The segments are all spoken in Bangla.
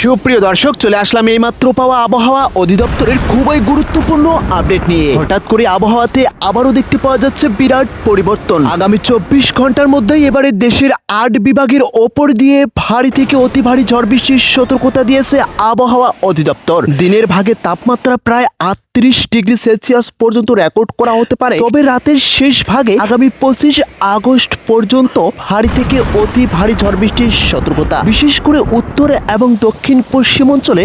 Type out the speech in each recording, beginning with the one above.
সুপ্রিয় দর্শক, চলে আসলাম এইমাত্র পাওয়া আবহাওয়া অধিদপ্তরের খুবই গুরুত্বপূর্ণ আপডেট নিয়ে। হঠাৎ করে আবহাওয়াতে আবারও দেখতে পাওয়া যাচ্ছে বিরাট পরিবর্তন। আগামী 24 ঘন্টার মধ্যেই এবারে দেশের 8 বিভাগের ওপর দিয়ে ভারী থেকে অতি ভারী ঝড় বৃষ্টির সতর্কতা দিয়েছে আবহাওয়া অধিদপ্তর। দিনের ভাগে তাপমাত্রা প্রায় 38 ডিগ্রি সেলসিয়াস পর্যন্ত রেকর্ড করা হতে পারে, তবে রাতের শেষ ভাগে আগামী 25 আগস্ট পর্যন্ত ভারী থেকে অতি ভারী ঝড় বৃষ্টির সতর্কতা। বিশেষ করে উত্তর এবং দক্ষিণ পশ্চিম অঞ্চলে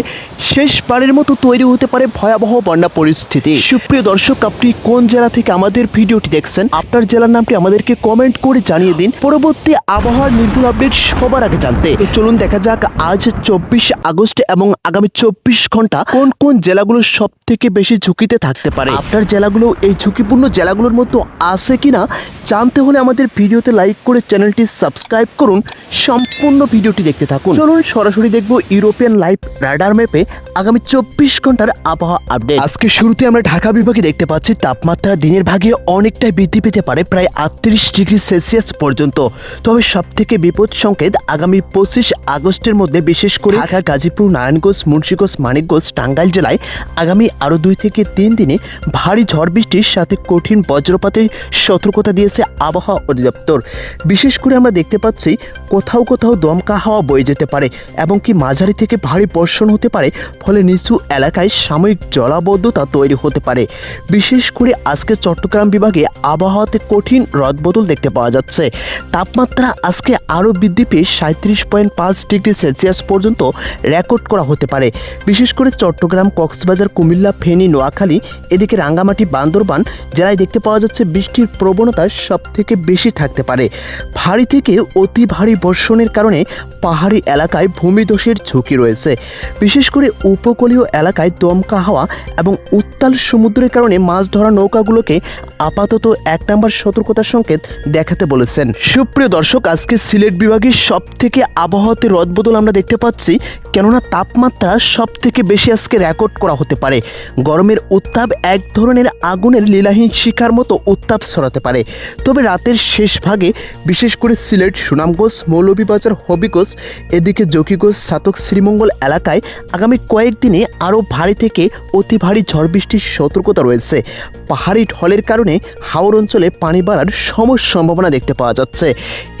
শেষবারের মতো তৈরি হতে পারে ভয়াবহ বন্যা পরিস্থিতি। সুপ্রিয় দর্শক, আপনি কোন জেলা থেকে আমাদের ভিডিওটি দেখছেন, আপনার জেলার নামটি আমাদেরকে কমেন্ট করে জানিয়ে দিন। পরবর্তী আবহাওয়ার নির্ভুল আপডেট সবার আগে জানতে তো চলুন দেখা যাক আজ 24 আগস্ট এবং আগামী 24 ঘন্টা কোন কোন জেলাগুলো সব থেকে বেশি ঝুঁকিতে থাকতে পারে। আপনার জেলাগুলো এই ঝুঁকিপূর্ণ জেলাগুলোর মতো আছে কিনা জানতে হলে আমাদের ভিডিওতে লাইক করে চ্যানেলটি সাবস্ক্রাইব করুন। সম্পূর্ণ ভিডিওটি দেখতে থাকুন। চলুন সরাসরি দেখব ইউরোপিয়ান লাইভ রাডার ম্যাপে আগামী 24 ঘন্টার আবহাওয়া আপডেট। আজকে শুরুতে আমরা ঢাকা বিভাগে দেখতে পাচ্ছি তাপমাত্রা দিনের ভাগে অনেকটাই বৃদ্ধি পেতে পারে, প্রায় 38 ডিগ্রি সেলসিয়াস পর্যন্ত। তবে সব থেকে বিপদ সংকেত আগামী 25 আগস্টের মধ্যে বিশেষ করে ঢাকা, গাজীপুর, নারায়ণগঞ্জ, মুন্সিগঞ্জ, মানিকগঞ্জ, টাঙ্গাইল জেলায় আগামী আরও 2 থেকে 3 দিনে ভারী ঝড় বৃষ্টির সাথে কঠিন বজ্রপাতের সতর্কতা দিয়েছে আবহাওয়া অধিদপ্তর। বিশেষ করে আমরা দেখতে পাচ্ছি কোথাও কোথাও দমকা হাওয়া বয়ে যেতে পারে এবং কি মাঝারি থেকে ভারী বর্ষণ হতে পারে, ফলে নিচু এলাকায় সাময়িক জলাবদ্ধতা তৈরি হতে পারে। বিশেষ করে আজকে চট্টগ্রাম বিভাগে আবহাওয়াতে কঠিন রদবদল দেখতে পাওয়া যাচ্ছে। তাপমাত্রা আজকে আরও বৃদ্ধি পেয়ে 37.5 ডিগ্রি সেলসিয়াস পর্যন্ত রেকর্ড করা হতে পারে। বিশেষ করে চট্টগ্রাম, কক্সবাজার, কুমিল্লা, ফেনী, নোয়াখালী, এদিকে রাঙ্গামাটি, বান্দরবান জেলায় দেখতে পাওয়া যাচ্ছে বৃষ্টির প্রবণতা সব থেকে বেশি থাকতে পারে। ভারী থেকে অতি ভারী বর্ষণের কারণে পাহাড়ি এলাকায় ভূমিধসের ঝুঁকি রয়েছে। বিশেষ করে উপকূলীয় এলাকায় দমকা হাওয়া এবং উত্তাল সমুদ্রের কারণে মাছ ধরা নৌকাগুলোকে আপাতত 1 নম্বর সতর্কতার সংকেত দেখাতে বলেছেন। সুপ্রিয় দর্শক, আজকে সিলেট বিভাগের সব থেকে আবহাওয়াতে রদবদল আমরা দেখতে পাচ্ছি, কেননা তাপমাত্রা সব থেকে বেশি আজকে রেকর্ড করা হতে পারে। গরমের উত্তাপ এক ধরনের আগুনের লীলাহীন শিখার মতো উত্তাপ ছড়াতে পারে। তবে রাতের শেষ ভাগে বিশেষ করে সিলেট, সুনামগঞ্জ, মৌলভীবাজার, হবিগঞ্জ, এদিকে জকিগঞ্জ, ছাতক, শ্রীমঙ্গল এলাকায় আগামী কয়েকদিনে আরও ভারী থেকে অতি ভারী ঝড় বৃষ্টির সতর্কতা রয়েছে। পাহাড়ি ঢলের কারণে হাওর অঞ্চলে পানি বাড়ার সম্ভাবনা দেখতে পাওয়া যাচ্ছে।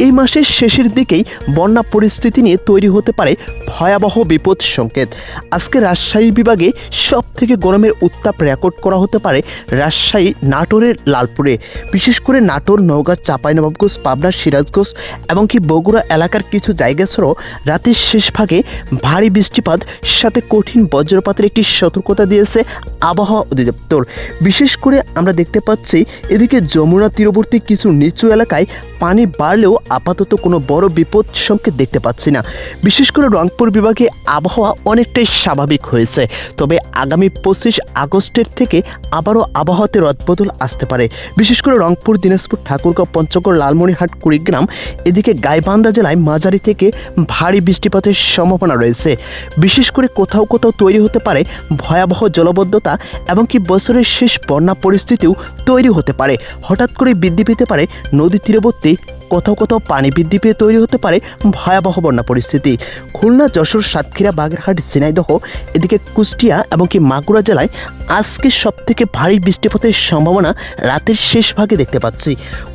এই মাসের শেষের দিকেই বন্যা পরিস্থিতি নিয়ে তৈরি হতে পারে ভয়াবহ বিপদ সংকেত। আজকে রাজশাহী বিভাগে সব থেকে গরমের উত্তাপ রেকর্ড করা হতে পারে রাজশাহী, নাটোরের লালপুরে। বিশেষ করে নাটোর, নওগাঁ, চাঁপাইনবাবগঞ্জ, পাবনা, সিরাজগঞ্জ এবং কি বগুড়া এলাকার কিছু জায়গা ছাড়াও রাতের শেষ ভাগে ভারী বৃষ্টিপাত সাথে কঠিন বজ্রপাতের একটি সতর্কতা দিয়েছে আবহাওয়া অধিদপ্তর। বিশেষ করে আমরা দেখতে পাচ্ছি এদিকে যমুনা তীরবর্তী কিছু নিচু এলাকায় পানি বাড়লেও আপাতত কোনো বড় বিপদ সংকেত দেখতে পাচ্ছি না। বিশেষ করে রংপুর বিভাগে আবহাওয়া অনেকটাই স্বাভাবিক হয়েছে, তবে আগামী 25 আগস্টের থেকে আবারও আবহাওয়াতে রদবদল আসতে পারে। বিশেষ করে রংপুর, দিনাজপুর, ঠাকুরগাঁও, পঞ্চগড়, লালমনিরহাট, কুড়িগ্রাম, এদিকে গাইবান্ধা জেলায় মাঝারি থেকে ভারী বৃষ্টিপাতের সম্ভাবনা রয়েছে। বিশেষ করে কোথাও কোথাও তৈরি হতে পারে ভয়াবহ জলবদ্ধতা এবং কি বছরের শেষ বন্যা পরিস্থিতিও তৈরি হতে পারে। হঠাৎ করে বৃদ্ধি পেতে পারে নদী তীরবর্তী, কোথাও কোথাও পানি বৃদ্ধি পেয়ে তৈরি হতে পারে ভয়াবহ বন্যা পরিস্থিতি। খুলনা, যশোর, সাতক্ষীরা, বাগেরহাট, ঝিনাইদহ, এদিকে কুষ্টিয়া এবং কি মাগুরা জেলায় আজকে সব থেকে ভারী বৃষ্টিপাতের সম্ভাবনা রাতের শেষ ভাগে দেখতে পাচ্ছি।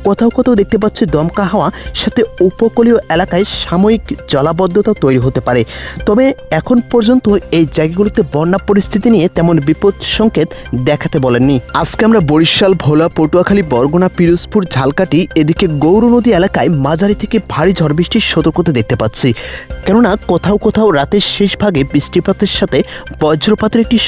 কোথাও কোথাও দেখতে পাচ্ছি দমকা হাওয়া সাথে উপকূলীয় এলাকায় সাময়িক জলাবদ্ধতা তৈরি হতে পারে। তবে এখন পর্যন্ত এই জায়গাগুলোতে বন্যা পরিস্থিতি নিয়ে তেমন বিপদ সংকেত দেখাতে বলেননি। আজকে আমরা বরিশাল, ভোলা, পটুয়াখালী, বরগুনা, পিরোজপুর, ঝালকাঠি, এদিকে গৌর নদী এলাকায় মাঝারি থেকে ভারী ঝড় বৃষ্টির সতর্কতা দেখতে পাচ্ছি, কেননা কোথাও কোথাও রাতের শেষ ভাগে বৃষ্টিপাতের সাথে বজ্রপাতের একটি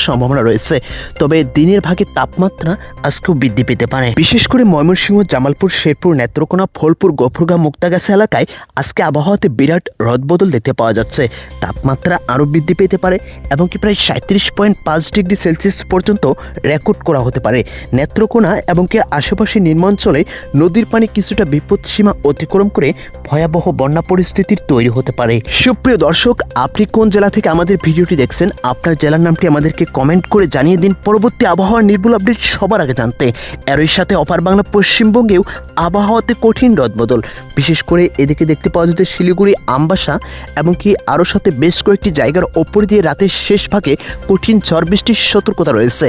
সম্ভাবনা রয়েছে। তবে দিনের ভাগে তাপমাত্রা আজকেও বৃদ্ধি পেতে পারে। বিশেষ করে ময়মনসিংহ, জামালপুর, শেরপুর, নেত্রকোনা, ফলপুর, গফরগাঁও, মুক্তাগাছা এলাকায় আজকে আবহাওয়াতে বিরাট রদবদল দেখতে পাওয়া যাচ্ছে। তাপমাত্রা আরও বৃদ্ধি পেতে পারে এবং কি প্রায় 37.5 ডিগ্রি সেলসিয়াস পর্যন্ত রেকর্ড করা হতে পারে। নেত্রকোনা এবং কি আশেপাশে নিম্নাঞ্চলে নদীর পানি কিছুটা বিপদ বিপদসীমা অতিক্রম করে ভয়াবহ বন্যা পরিস্থিতির তৈরি হতে পারে। সুপ্রিয় দর্শক, আপনি কোন জেলা থেকে আমাদের ভিডিওটি দেখছেন, আপনার জেলার নামটি আমাদেরকে কমেন্ট করে জানিয়ে দিন পরবর্তী আবহাওয়ার নির্ভুল আপডেট সবার আগে জানতে। এরই সাথে অপার বাংলা পশ্চিমবঙ্গেও আবহাওয়াতে কঠিন রদবদল, বিশেষ করে এদিকে দেখতে পাওয়া যাচ্ছে শিলিগুড়ি, আমবাসা এমনকি আরও সাথে বেশ কয়েকটি জায়গার ওপর দিয়ে রাতের শেষ ভাগে কঠিন ঝড় বৃষ্টির সতর্কতা রয়েছে।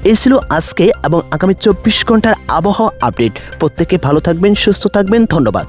এই ছিল আজকে এবং আগামী 24 ঘন্টার আবহাওয়া আপডেট। প্রত্যেকে ভালো থাকবেন, সুস্থ থাকবেন, ধন্যবাদ।